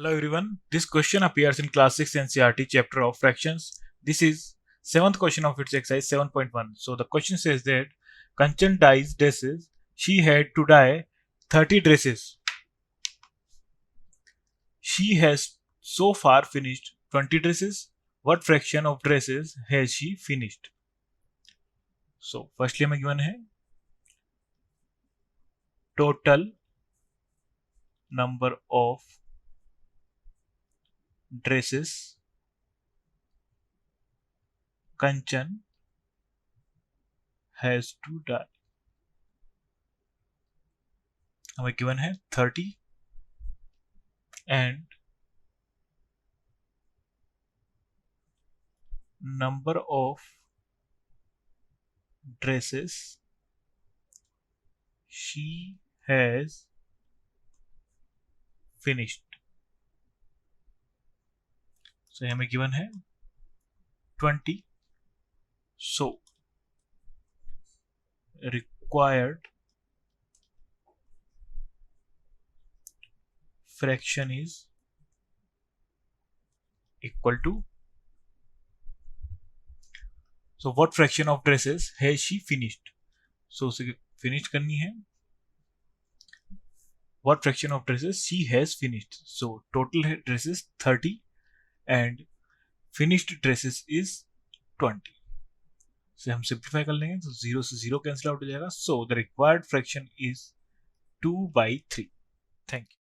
Hello everyone. This question appears in class 6 NCERT chapter of fractions. This is 7th question of its exercise 7.1. So the question says that Kanchan dyes dresses. She had to dye 30 dresses. She has so far finished 20 dresses. What fraction of dresses has she finished? So firstly हमें given है total number of dresses Kanchan has to dye. हमें given है 30 and number of dresses she has finished. So हमें given है 20. So required fraction is equal to. So what fraction of dresses has she finished? So उसे finish करनी है. What fraction of dresses she has finished? So total dresses 30 and finished dresses is 20. से हम simplify कर लेंगे तो 0 से 0 cancel out हो जाएगा. So the required fraction is 2/3. Thank you.